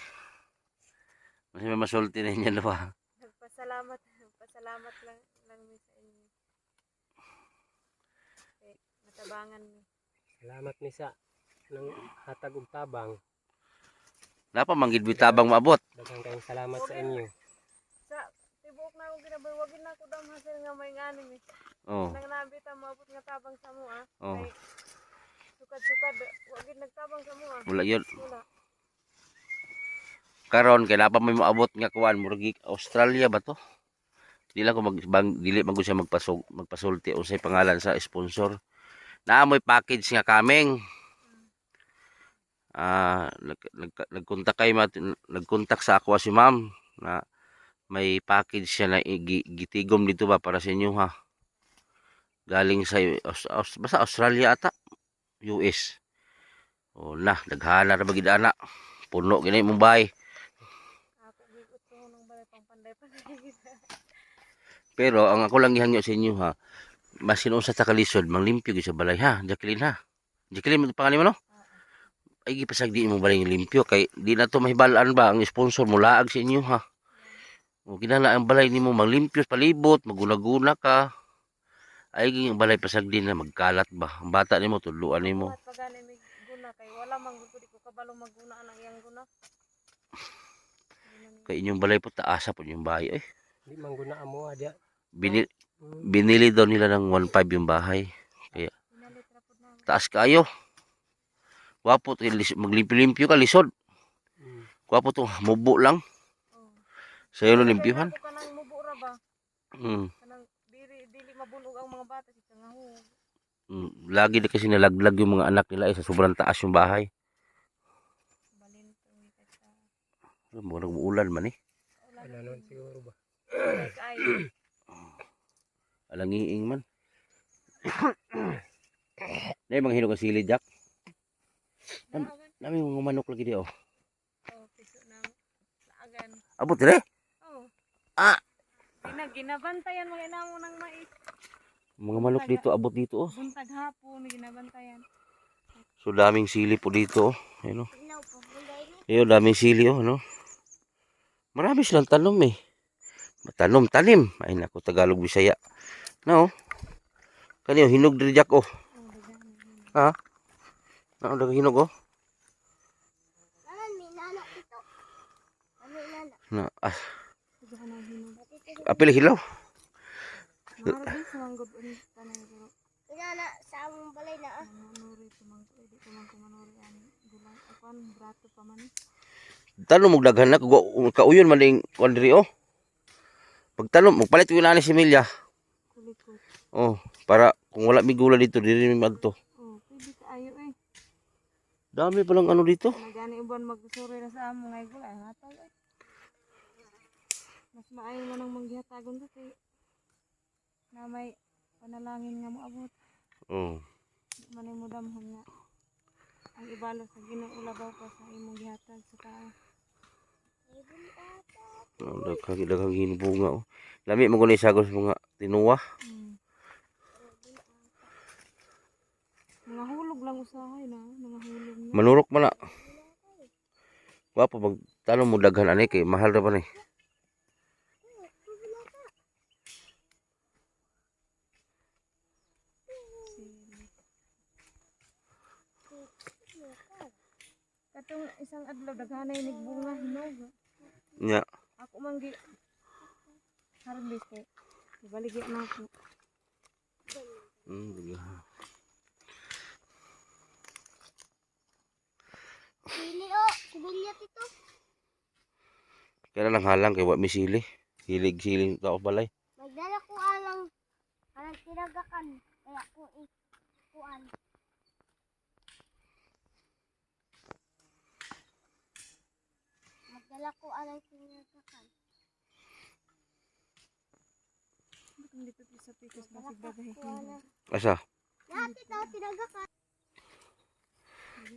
Kasi may masulti na inyo ba? Nagpasalamat lang mi sa inyo. Okay, matabangan mi. Salamat ni sa nang hatag og tabang. Napa manggid bitabang maabot. Daghang kayong salamat sa inyo. Sa tibuok na akong ginabay, wagin na ako daw hasil nga may ngani mi. Oh. Nang nabita maabot nga tabang sa mo ah. Oh. Kay sukad-sukad, wagin nagtabang sa mo ah. Wala yun. Wala. Karon kay napa may maabot nga kuan murag Australia ba to? Dili lang ko dili man ko siya magpasulti unsay pangalan sa sponsor. Naamoy package nga kaming. Nagkontak sa ako si ma'am na may package siya na gitigom dito ba para sa inyo ha. Galing sa basta Australia ata, US. O na, daghana ra bagid ana. Puno gini mong bahay. Ako gigot ko nung balay pang panday-panday. Pero ang ako lang gihangyo sa inyo ha, masin unsa ta kalisod manglimpyo gyud sa balay ha, Jacqueline ha. Jacqueline mo pangalan mo no? Ay gipasag di mo balay limpyo kay di na to mahibalaan ba ang sponsor mo laag sa inyo ha. O kinala ang balay nimo manglimpyo palibot, maguna-guna ka. Ay ging balay pasag din na magkalat ba. Ang bata nimo tudloan nimo. At pagani may guna kay wala man gud ko kabalo maguna ang iyang guna. Kay inyong balay po taasa po yung bahay eh. Di man guna amo adya. Binili daw nila ng 1.5 yung bahay. Kaya Pinalit ra pud na. taas kayo. Wapo maglimpyo-limpyo ka lisod. Wapo to mubo lang. Oh. Sayo no limpyuhan. Ako kanang mubura ba? Mm. Kanang dili mabunog ang mga bata si kangahu. Lagi na kasi nalaglag yung mga anak nila sa sobrang taas yung bahay. Balintong ni kata. Murag uulan man eh. Ano nun siguro ba? Ay. Alangiing man. Nay mga hinog ang sili Jack. Nami mga manok lagi di oh. Oh, piso na laagan. Abot dire? Oh, Ah, ginabantayan mga inamo ng mais. mga manok dito abot dito oh. Buntag hapon ginabantayan. So daming sili po dito oh. Ayun oh. Ilaw pa bulay ni. Ayun, daming sili oh, ano. Marami silang tanom eh. Tanom, tanim. Ay nako, Tagalog Bisaya. No. Kaniyo hinog diri jak oh. Oh, dagan. Ha? Ano dagang hinog oh? Nanan mi nana ito. Ano nana? Na ah, Dagan ang hinog. apil hilaw. Mahal sa manggod ulit tanay pero. Inana sa among balay na ah. Manuri tumangko di ko man kumanuri an gulang apan brato pa man. Tanom og daghan na kauyon man ding kuan diri oh. Pagtanom, magpalit ko na ni similya. Kulikot. Oh, para kung wala mi gula dito diri mi magto. Oh, pwede ka ayo eh. Dami pa lang ano dito. Nagani uban magsuri na sa among ngay gulay hatag eh. Mas maayo man ang manggihatagon to kay na may panalangin nga mo abot. Oh. Manay mo damhon nga. Ang ibalo sa Ginoo ulabaw pa sa imong gihatag sa tao. Daghang hinubunga oh. Lami mo guni sagol sa mga tinuwa. Mga hulog lang usahay na, mga hulog na. Manurok man na. Wa pa pag tanom mo daghan ani kay mahal ra pa ni. Katong isang adlaw daghanay nigbunga hinog. Nya. Ako man gi harvest kay ibaligya na ako. Sili o, sibilya tito. Kaya lang halang kay wa mi sili. Hilig siling tao balay. Magdala ko alang tinagakan kaya ko ikuan. Magdala ko alang tinagakan. Bakit dito sa pikas basig daghay hindi. Asa? Dati daw tinagakan.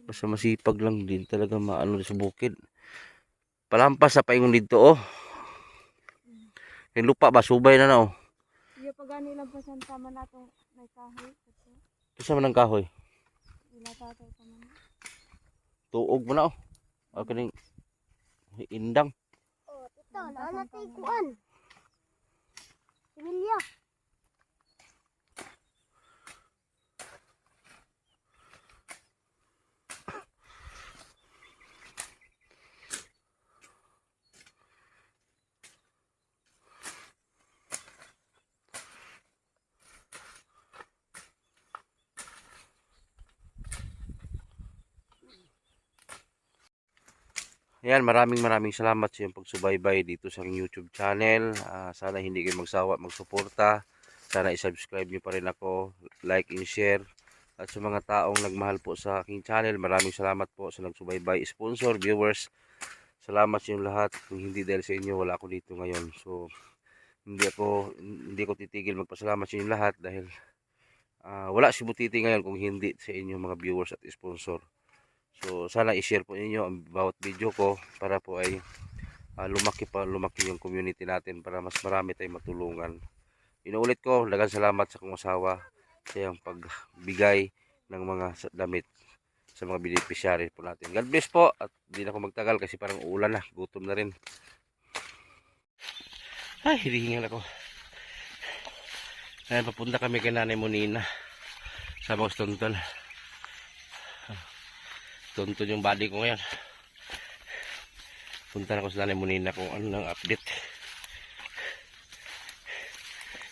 Basta masipag lang din talaga maano sa bukid. Palampas sa paingon dito oh. Yung lupa ba subay na oh. Iyo pagani lang pasan tama natong may kahoy kasi Isa man ang kahoy. ila tatay pa man. Tuog mo na oh. O kaning indang. Oh, ito na natay kuan. Sibilya. Ayan, maraming salamat sa iyong pagsubaybay dito sa aking YouTube channel. Sana hindi kayo magsawa magsuporta. Sana i-subscribe niyo pa rin ako, like and share. At sa mga taong nagmahal po sa aking channel, maraming salamat po sa nagsubaybay, sponsor, viewers. Salamat sa inyong lahat. Kung hindi dahil sa inyo, wala ako dito ngayon. So, hindi ko titigil magpasalamat sa inyong lahat dahil wala si Butiti ngayon kung hindi sa inyong mga viewers at sponsor. So sana i-share po ninyo ang bawat video ko para po ay lumaki yung community natin para mas marami tayong matulungan. Inuulit ko, daghang salamat sa kong asawa sa iyang pagbigay ng mga damit sa mga beneficiary po natin. God bless po at hindi na ako magtagal kasi parang uulan na, gutom na rin. Ay, hinihingal ako. Ayan, papunta kami kay Nanay Monina sa Boston. Tuntun yung body ko ngayon. Punta na ko sa Nanay Monina kung ano nang update.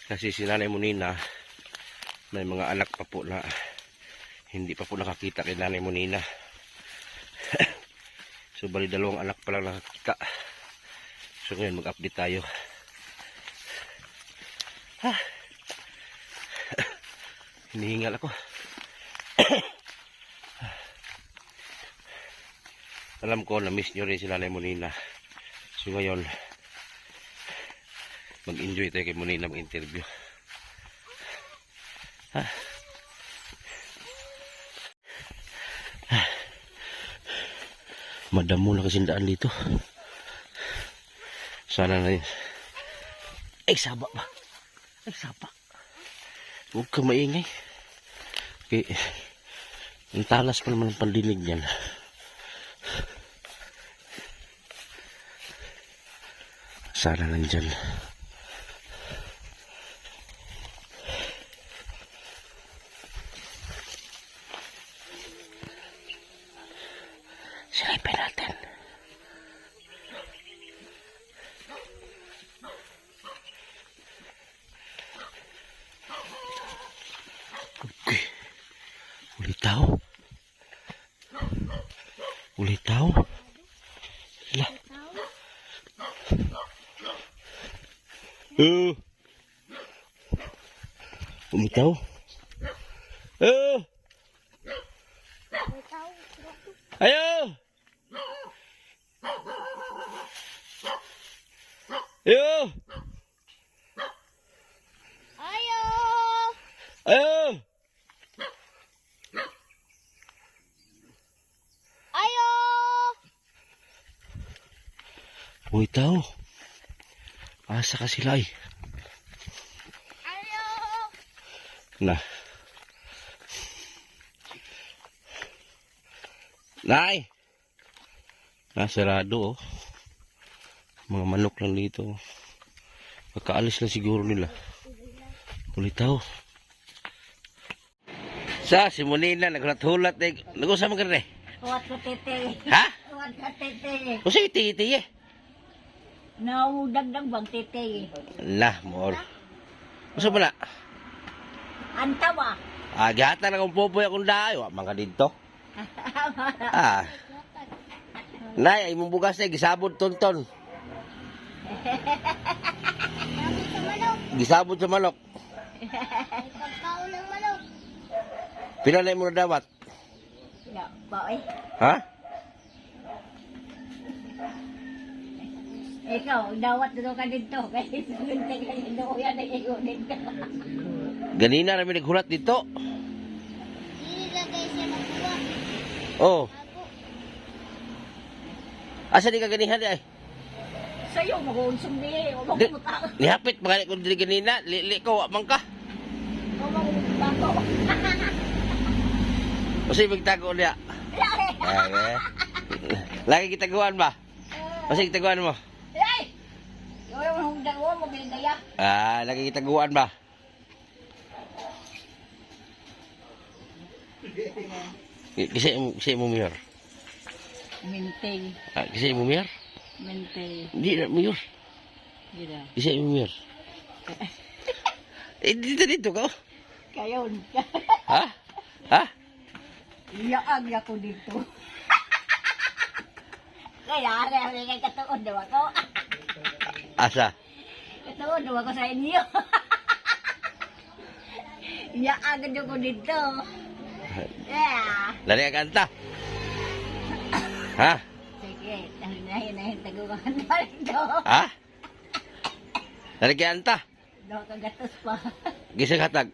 Kasi si Nanay Monina may mga anak pa po na hindi pa po nakakita kay Nanay Monina. So bali dalawang anak pa lang nakakita. So ngayon mag-update tayo. Hinihingal ako. Alam ko na-miss nyo rin si Nanay Monina. So ngayon mag-enjoy tayo kay Monina mag-interview. Madamo na kasindaan dito. Sana na yun. Ay, saba ba? Ay, saba. Huwag ka maingay. Okay. Ang talas pa naman ang pandinig niyan. Sana nandyan. Silipin natin. Okay. Ulitaw. Ulitaw. Lah. Ulitaw. Ayo. Ayo. Ayo. Ayo. Ayo. Ulitaw. Asa ka sila eh. Ayo. Nah. Nay! Nasarado oh. Mga manok lang dito. Pagkaalis na siguro nila. Ulitaw. Sa, si Monina, naghulat-hulat eh. Nag-usama ka rin eh. Kuwat ko tete. Ha? Kuwat ka tete. O sige, iti eh. Naudagdag bang tete. Lah, more. Masa ba na? Antawa. Gata na kong popoy akong dayo. Mga dito. Nay, ay mong bugas na, gisabod tonton. Gisabod sa manok. Pagkaon ng manok. Pinalay mo na dawat. Ya, ba eh. Ha? Ikaw, dawat dito ka dito. Kasi sunti ka dito. Yan ay ikaw dito. Ganina namin naghulat dito. Ilagay siya ng buwan. Oh. Asa di ka ganihan ay? Sa'yo, mag-uunsong niya. O Di- mag-umutang. Nihapit mga ko dili ganina, li ko man ka. O mag-umutang ko. Kasi magtago niya. Ay. Lagi kitaguan ba? Kasi kitaguan mo. Ay! Yung dalawa mo, binigaya. Lagi kitaguan ba? Kasi mo mayor. Mintay. Kasi mo mayor? Mintay. Hindi na mayor. Gila. Kasi mo mayor. Dito ka. Kayon. Ha? Ha? Iyaag ako dito. Kaya kaya katuod daw ako. Asa? Katuod daw ako sa inyo. Iyaag ako dito. Yeah. Lari ka kanta. Ha? Sige, nahin taguan dito. Ha? Lari ka kanta. Daw kagatos pa. Gising hatag.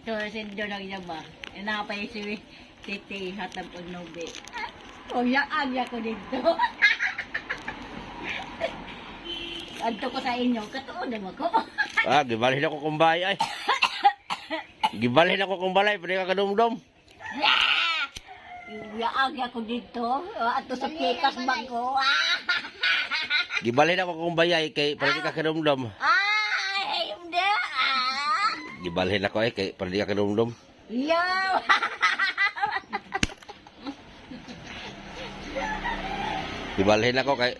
To sindo lang niya ba. Inapay si Titi hatag og nobe. O iyaag ako dito. Adto ko sa inyo, katuod mo ko. Gibalhin ako kung bahay ay. Gibalhin ako kung balay, pwede ka kadumdum. Iyaag ako dito. Ato sa pikas bago. Gibalhin ako kung bayay, kay pwede ka kadumdum. Ay, hindi. Gibalhin ako eh, kay pwede ka kadumdum. Yo! Gibalhin ako kay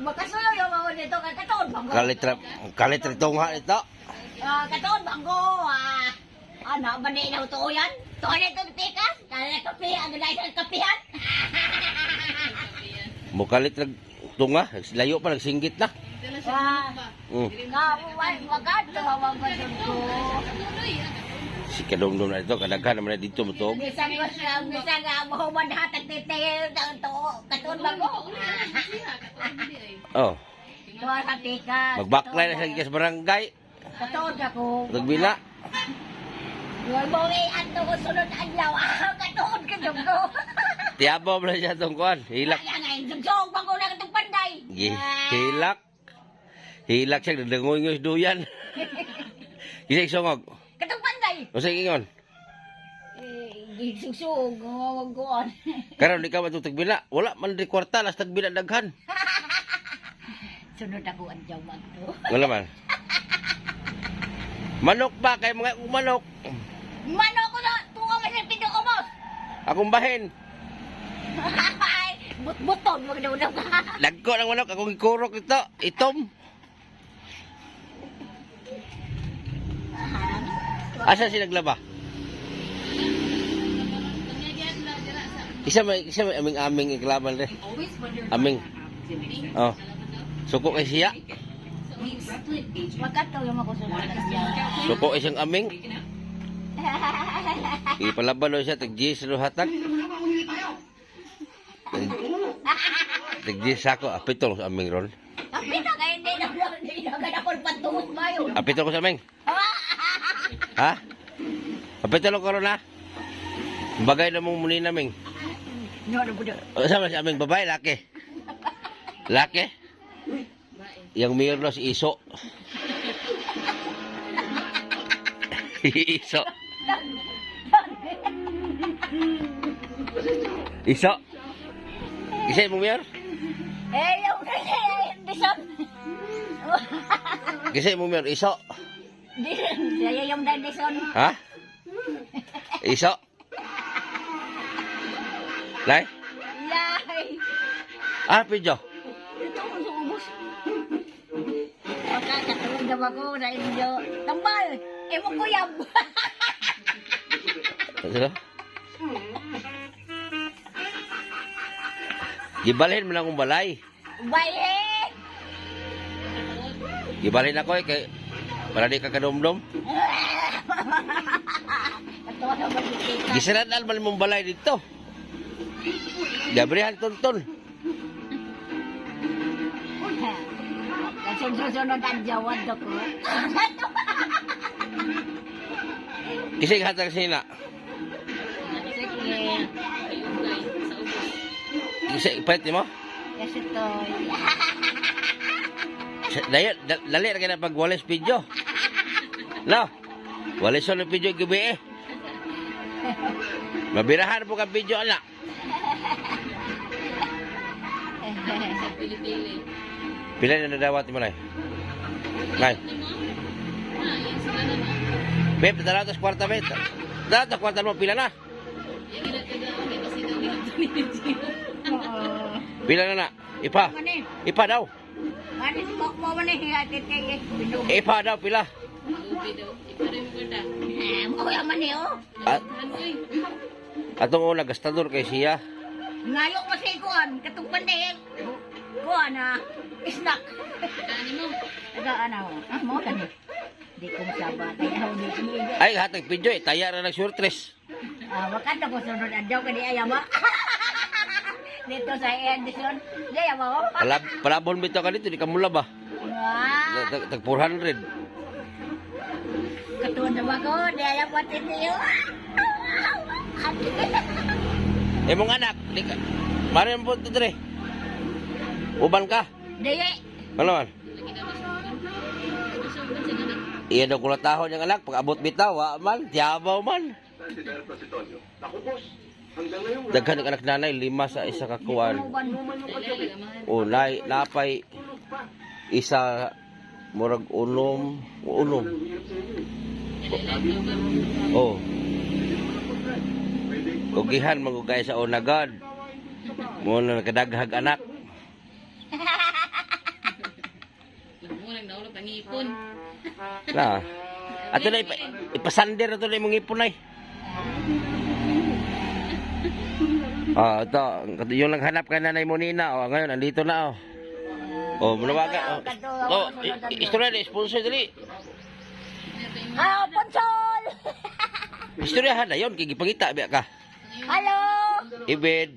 Makasuyo yung mga dito. Katuod bago. kalitri tungha ito. Katuod bago. Ano, ba na ilaw to yan? To na ito pikas? Kaya kape, ang gulay sa kapihan? Mukalitri tunga, layo pa, nagsinggit na. Wagad ka mawagad ko. Si kadumdum na ito, kadaghan naman na dito matog. Misang nga mahuman hatag titayo to. Katuod bago. Oh, Tuwa sa pikas. magbaklay na sa barangay. Katuod ako. Nagbila. Yung mo ato ko sunod adlaw. Katuod ka dugo. tiyabaw mo na siya itong kuhan. Hilak. Ayan ay, sugsog, bago na itong panday. Hilak. Hilak siya, nadangoy-ngoy duyan. Kisig sungog. Katong panday. O sige ingon. Sugsog, wag ko. Karon di ka matutagbila. Wala man di kwarta, las tagbila daghan. Sunod ako ang jawag to. Wala man. Manok ba? Kaya mga akong manok. Mano ko na, tunga mo sa pindo ko mo. Akong bahin. But-buton, wag daw daw ka. Lagko ng manok. Akong ikurok ito. Itom. Asa si naglaba? Isa may aming iklaban rin. Aming. Oh. Suko kay siya. Magkataw yung ako sunod na siya. Suko isang aming. Ipalaban siya. Tag-G's hatag. Tag-G's ako. Apitol sa aming ron. Tapi na kayo hindi na ako patungot ba yun? Apitol ko sa aming. Ha? Apitol ko ron ha? Bagay na mong muni naming. No, ano po O, sama si aming babae, laki. Laki? Yang mirlo si Iso. Iso. Iso. Isa mo mayor? yung dison. Isa mo mayor, Iso. Saya yung dison. Ha? Iso. Lai? Yay! Ah, pidyo. Ito ko sa ubos. Makakatulog daw ako sa inyo. Tambal! Ewan ko yab! Ano? Gibalhin mo lang akong balay. Baye! Gibalhin ako kay para di ka kadumdum. Katuwa na magkikita. Gisaradal man mong balay dito. Gabrihan tonton. Kasi susunod ang jawad ako. Kisig hatag sila. Sige. Kisig pwede mo? Kasi to. Dali na kaya pag walis video. No? Walis on video gabi eh. Mabirahan po ka video anak. Pila na nadawat mo na eh. Nay. Beb, dalatas kwarta bet. Dalatas kwarta mo, pila na. Pila na na. Ipa. Ipa daw. Manis mo man eh. Atitay eh. Ipa daw, pila. Mo yaman eh oh. Atong una, gastador kay siya. Ngayo kasi kuan. Katong panday. Kuan ah. Snack. Tagaan ako. Ah, mo tani. Di ko masabat. Ayaw di ko. Ay, hatag video eh. Taya na nag-shortress. Ah, wakanda ko sunod adlaw kani ayama. Dito sa Edison. Di ayama. Palabon bito ka dito, di ka mula ba? Wah. Tag 400. Katun sa ko. Di ayama titiyo. Eh mong anak, di ka. Marin po ito dre. Uban ka. Di. Ano man? Iya daw kulatahon yung anak. Pag abot bitaw, man. Tiyabaw man. Daghan ng anak nanay, 5 sa isa kakuan. O, napay isa murag unom. Oh. Ugihan magugay sa unagad. Muna nakadaghag anak. Na. Ato na ipasander ato na imong ipon ay. Ah, ito, yung naghanap ka nanay mo nina, oh, ngayon andito na oh. Oh, mulawaga. Oh, istorya ni sponsor dali. Ah, Ponsol! Istoryahan na yon, kigipangita biya ka. Hello! Ibed.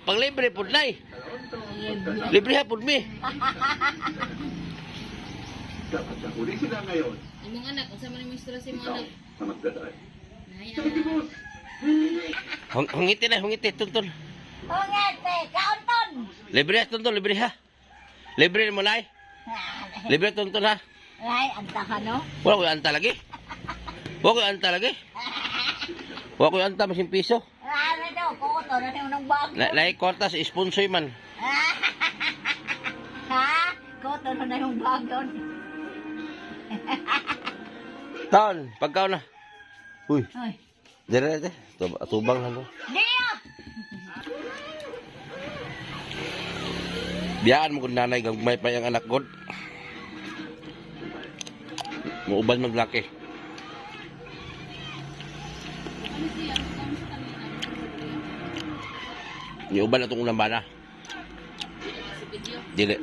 Panglibre pud nay. Libre ha pud mi. Dapat sa huli sila ngayon. Imong anak, unsa man imong istorya sa imong anak? Sa magdadaan. Hungiti na, hungiti, tuntun. Ungete, kaunton. Libre, tuntun, libre ha. Libre mo na Libre, tuntun ha. Ay, antahan no? Wala ko yung anta lagi. Wala ko yung anta lagi. Wala ko yung anta, masing piso. Ano daw, kuto na yung bago. Kwartas, sponsor man. Ha? Kuto na yung bago. Taon, pagkaw na. Uy, Ay, dire, tubang na. Dio! Biyaan mo kung nanay, gagmay pa yung anak god. Muuban maglaki. Iuban na itong unang bana. Dili.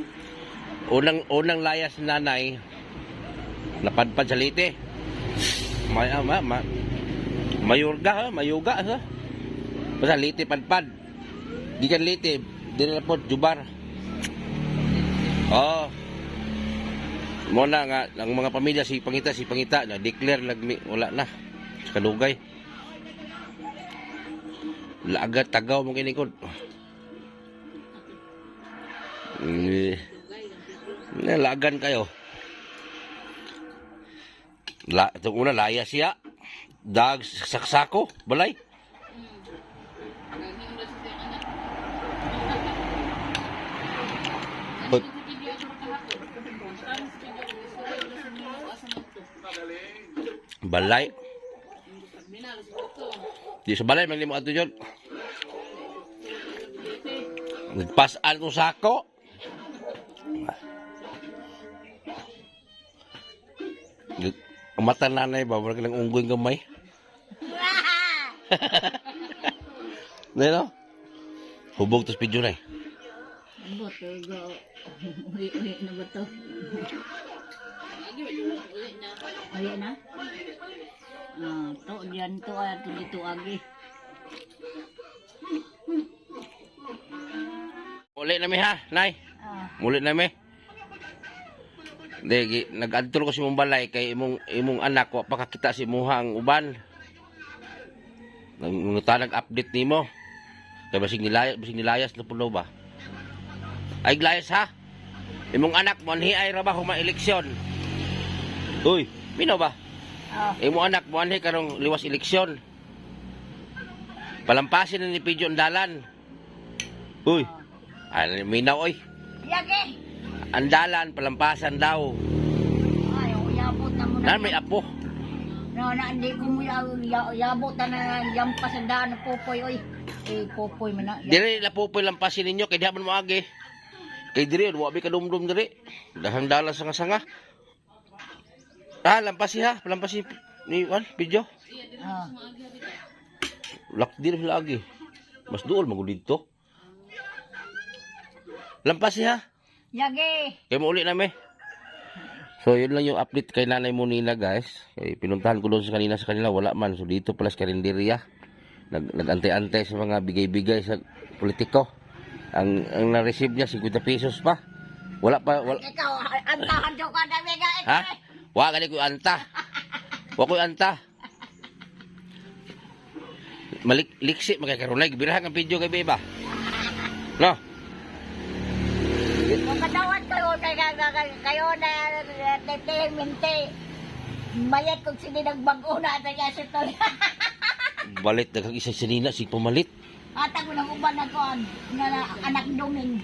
Unang layas ni nanay, napadpad sa liti. Mayuga ha. Basta liti padpad. Di kan liti, dili na po jubar. Oh. Muna nga ang mga pamilya si pangita na declare lagmi wala na sa kalugay. Lagat tagaw mong kinikod. Lagan kayo. Itong una laya siya. Dag saksako, balay. Balay. Di sa balay, maglimo ato yun. Nagpasaan ko sako. Ang mata nanay ba? Wala ka lang unggoy gamay. Nino? Hubog tos pidyo na eh. Boto, go. Uwi na ba to? Uwi na? To, diyan to, dito agi. Muli na mi ha, nay. Muli na mi. Hindi, nag-adtol ko si mong balay kay imong anak wa pakakita si muha ang uban. Nag-update nimo. Kay basig nilayas na puno ba? Ay glayas ha. Imong anak mo anhi ay ra ba huma eleksyon. Uy, mino ba? Imong anak mo anhi karong liwas eleksyon. Palampasin na ni Pidyo ang dalan. Uy. Ay minaw oy. Yagi! Ang dalan palampasan daw. Ay, uyabot na mo Nan may apo. No, na hindi ko mo yabot na yampas ang daan ng popoy, oy. Eh, popoy man na. Dire la po lampasin ninyo kay diha man mo agi. Kay dire wa bi kadumdum dire. Dahang dalan sanga-sanga. Lampasi ha, palampasi ni Pidyo. Ah. Lak dire sila agi. Mas duol magud dito. Lampasi ha. Yagi! Kaya mo uli namin. So, yun lang yung update kay Nanay Monina, guys. Kaya pinuntahan ko doon sa kanila, wala man. So, dito pala sa karinderya. Nag-antay-antay sa mga bigay-bigay sa politiko. Ang na-receive niya, 50 pesos pa. Wala pa. Ikaw, antahan ko ka na mega. Ha? Wala ka ko anta. Wala ko anta. Liksi, magkakarunay. Birahan ang video kay Beba. No? Makadawat kayo na determinante. Mayat kung sini nagbago na ito niya si Tol. Balit, dagang isa sinina, si pumalit. Ata ko nang uban na koan, na anak duming.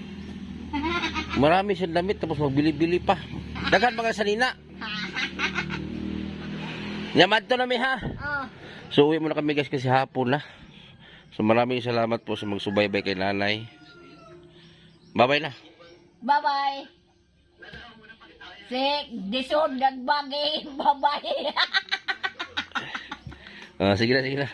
Marami siyang damit, tapos magbili-bili pa. Dagan mga sanina. Nyamad to namin ha. Oh, So uwi muna kami guys kasi hapon na. So maraming salamat po sa magsubaybay kay nanay. Bye-bye na. bye-bye. Si Disod nagbagi, bye-bye. Sige na, sige na.